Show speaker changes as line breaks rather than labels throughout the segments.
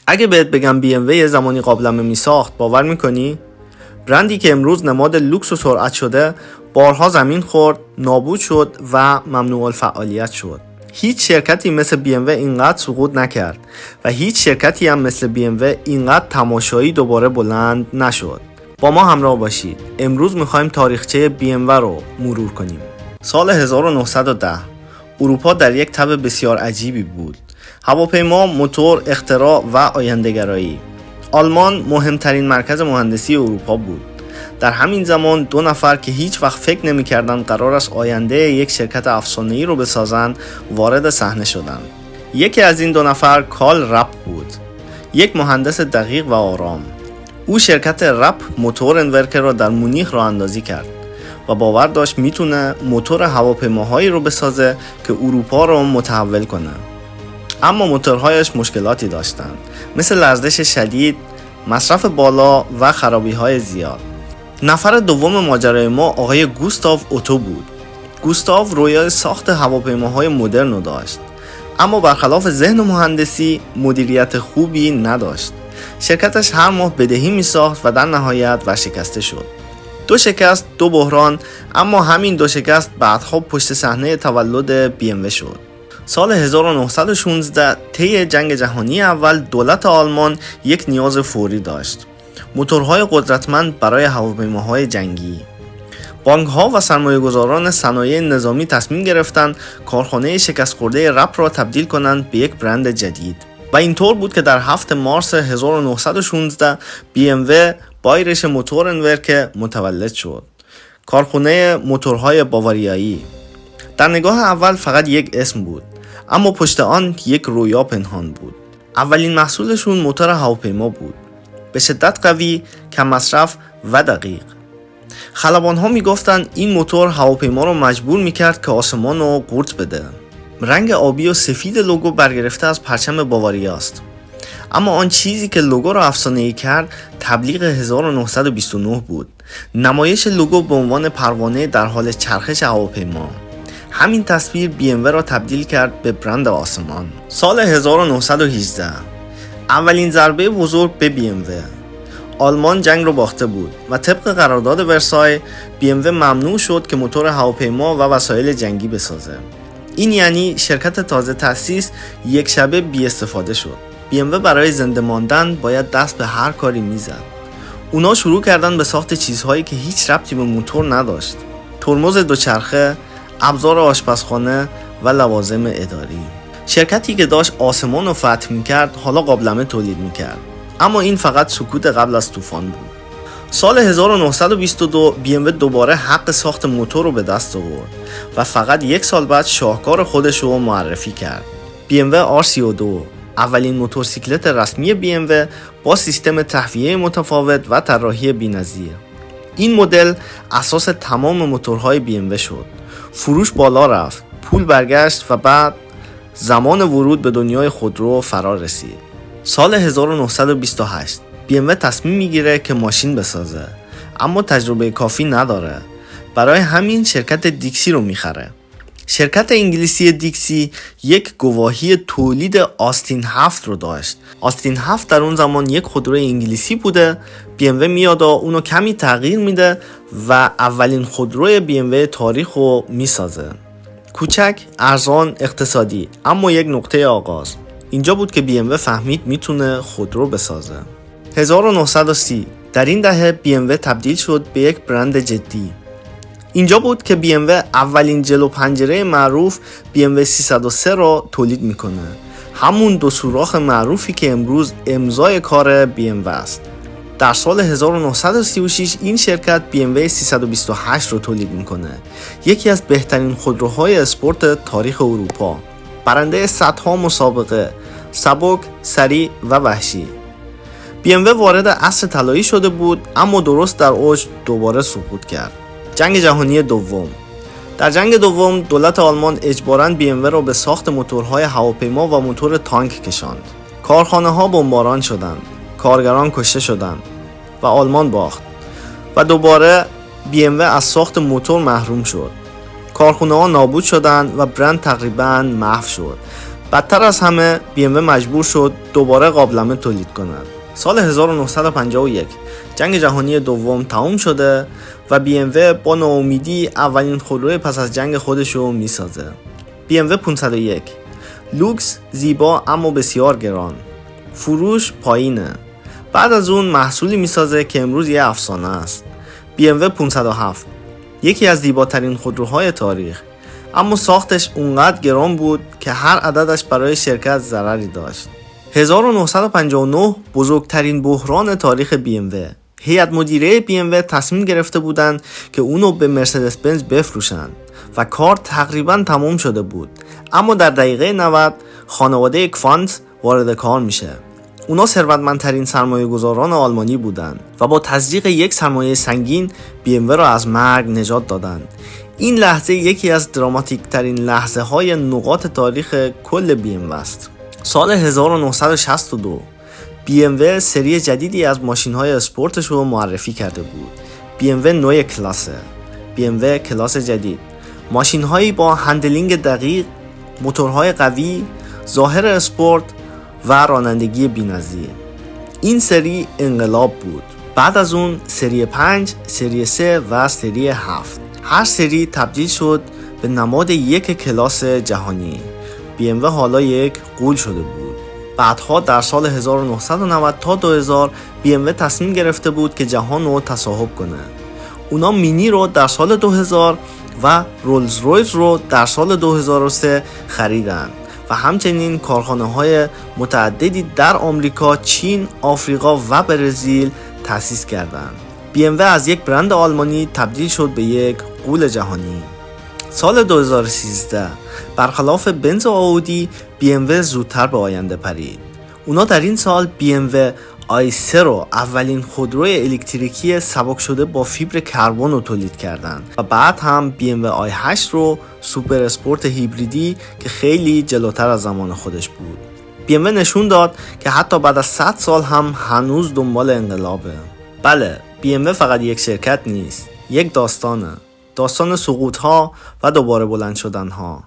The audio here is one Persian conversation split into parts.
اگه بهت بگم BMW یه زمانی قابلمه میساخت باور میکنی؟ برندی که امروز نماد لوکس و سرعت شده بارها زمین خورد، نابود شد و ممنوع الفعالیت شد. هیچ شرکتی مثل BMW اینقدر سقوط نکرد و هیچ شرکتی هم مثل BMW اینقدر تماشایی دوباره بلند نشد. با ما همراه باشید. امروز میخوایم تاریخچه BMW رو مرور کنیم. سال 1910 اروپا در یک تب بسیار عجیبی بود. هواپیما، موتور، اختراع و آینده‌گرایی. آلمان مهمترین مرکز مهندسی اروپا بود. در همین زمان دو نفر که هیچ وقت فکر نمی‌کردند قرار است آینده یک شرکت افسانه‌ای رو بسازند وارد صحنه شدند. یکی از این دو نفر کارل رپ بود، یک مهندس دقیق و آرام. او شرکت رپ موتور انورکر را در مونیخ راه اندازی کرد و باور داشت میتونه موتور هواپیماهایی رو بسازه که اروپا رو متحول کنه. اما موتورهایش مشکلاتی داشتند، مثل لرزش شدید، مصرف بالا و خرابی‌های زیاد. نفر دوم ماجرای ما آقای گوستاو اوتو بود. گوستاو رویای ساخت هواپیماهای مدرن رو داشت، اما برخلاف ذهن مهندسی مدیریت خوبی نداشت. شرکتش هر ماه بدهی میساخت و در نهایت ورشکسته شد. دو شکست، دو بحران، اما همین دو شکست بعدها پشت صحنه تولد BMW شد. سال 1916 طی جنگ جهانی اول دولت آلمان یک نیاز فوری داشت: موتورهای قدرتمند برای هواپیماهای جنگی. بانک‌ها و سرمایه‌گذاران صنایع نظامی تصمیم گرفتند کارخانه شکست خورده رپ را تبدیل کنند به یک برند جدید. و اینطور بود که در 7 مارس 1916 BMW بایرش موتور انورکر متولد شد. کارخانه موتورهای باواریایی. در نگاه اول فقط یک اسم بود، اما پشت آن یک رویا پنهان بود. اولین محصولشون موتور هواپیما بود، به شدت قوی، کم مصرف و دقیق. خلبان‌ها میگفتن این موتور هواپیما رو مجبور میکرد که آسمان رو قورت بده. رنگ آبی و سفید لوگو برگرفته از پرچم باواریا است. اما آن چیزی که لوگو را افسانه‌ای کرد تبلیغ 1929 بود. نمایش لوگو به عنوان پروانه در حال چرخش هواپیما. همین تصویر BMW را تبدیل کرد به برند آسمان. سال 1918 اولین ضربه بزرگ به BMW. آلمان جنگ رو باخته بود و طبق قرارداد ورسای BMW ممنوع شد که موتور هواپیما و وسایل جنگی بسازه. این یعنی شرکت تازه تأسیس یک شبه بی استفاده شد. BMW برای زنده ماندن باید دست به هر کاری میزد. اونا شروع کردن به ساخت چیزهایی که هیچ ربطی به موتور نداشت: ترمز دوچرخه، ابزار آشپزخانه و لوازم اداری. شرکتی که داشت آسمان رو فتح میکرد حالا قابلمه تولید میکرد، اما این فقط سکوت قبل از طوفان بود. سال 1922 BMW دوباره حق ساخت موتور رو به دست آورد و فقط یک سال بعد شاهکار خودش رو معرفی کرد: BMW R32، اولین موتورسیکلت رسمی BMW با سیستم تهویه متفاوت و طراحی بی‌نظیر. این مدل اساس تمام موتورهای BMW شد. فروش بالا رفت، پول برگشت و بعد زمان ورود به دنیای خودرو فرا رسید. سال 1928 BMW تصمیم میگیره که ماشین بسازه، اما تجربه کافی نداره. برای همین شرکت دیکسی رو میخره. شرکت انگلیسی دیکسی یک گواهی تولید آستین 7 رو داشت. آستین 7 در اون زمان یک خودروی انگلیسی بوده. BMW میاد و اونو کمی تغییر میده و اولین خودروی BMW تاریخ رو میسازه. کوچک، ارزان، اقتصادی، اما یک نقطه آغاز. اینجا بود که BMW فهمید میتونه خودرو بسازه. 1930 در این دهه BMW تبدیل شد به یک برند جدی. اینجا بود که BMW اولین جلو پنجره معروف BMW 303 را تولید میکنه. همون دو سوراخ معروفی که امروز امضای کار BMW است. در سال 1936 این شرکت BMW 328 رو تولید میکنه. یکی از بهترین خودروهای اسپورت تاریخ اروپا. برنده صدها مسابقه، سبک، سریع و وحشی. BMW وارد عصر طلایی شده بود، اما درست در اوج دوباره سقوط کرد. جنگ جهانی دوم. در جنگ دوم دولت آلمان اجباراً BMW را به ساخت موتورهای هواپیما و موتور تانک کشاند. کارخانه‌ها بمباران شدند، کارگران کشته شدند و آلمان باخت و دوباره BMW از ساخت موتور محروم شد. کارخانه‌ها نابود شدند و برند تقریباً محو شد. بدتر از همه BMW مجبور شد دوباره قابلمه تولید کند. سال 1951 جنگ جهانی دوم تمام شده و BMW با ناامیدی اولین خودروی پس از جنگ خودش رو میسازه. BMW 501 لوکس، زیبا اما بسیار گران، فروش پایینه. بعد از اون محصولی میسازه که امروز یه افسانه است. BMW 507 یکی از زیباترین خودروهای تاریخ، اما ساختش اونقدر گران بود که هر عددش برای شرکت ضرری داشت. 1959 بزرگترین بحران تاریخ BMW. هیئت مدیره BMW تصمیم گرفته بودند که اونو به مرسدس بنز بفروشن و کار تقریبا تمام شده بود، اما در دقیقه 90 خانواده کوانت وارد کار میشه. اونا ثروتمندترین سرمایه گذاران آلمانی بودند و با تزریق یک سرمایه سنگین BMW را از مرگ نجات دادند. این لحظه یکی از دراماتیک ترین لحظه های نقاط تاریخ کل BMW است. سال 1962 BMW سری جدیدی از ماشین‌های اسپورتش رو معرفی کرده بود. BMW نوع کلاسه، BMW کلاس جدید، ماشین‌هایی با هندلینگ دقیق، موتورهای قوی، ظاهر اسپورت و رانندگی بی‌نظیر. این سری انقلاب بود. بعد از اون سری 5، سری 3 و سری 7. هر سری تبدیل شد به نماد یک کلاس جهانی. BMW حالا یک غول شده بود. بعدها در سال 1990 تا 2000 BMW تصمیم گرفته بود که جهان رو تصاحب کنه. اونا مینی رو در سال 2000 و رولز رویس رو در سال 2003 خریدن و همچنین کارخانه‌های متعددی در آمریکا، چین، آفریقا و برزیل تأسیس کردند. BMW از یک برند آلمانی تبدیل شد به یک غول جهانی. سال 2013 برخلاف بنز و آودی، BMW زودتر به آینده پرید. اونا در این سال BMW i3 رو، اولین خودروی الکتریکی سبک شده با فیبر کربن رو تولید کردند و بعد هم BMW i8 رو، سوپر اسپورت هیبریدی که خیلی جلوتر از زمان خودش بود. BMW نشون داد که حتی بعد از 100 سال هم هنوز دنبال انقلابه. بله، BMW فقط یک شرکت نیست، یک داستانه. داستان سقوط‌ها و دوباره بلند شدن‌ها.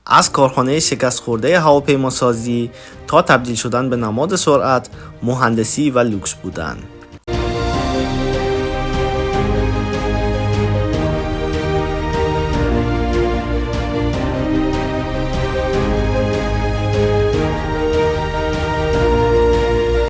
از کارخانه شکست خورده هواپیماسازی تا تبدیل شدن به نماد سرعت، مهندسی و لوکس بودن.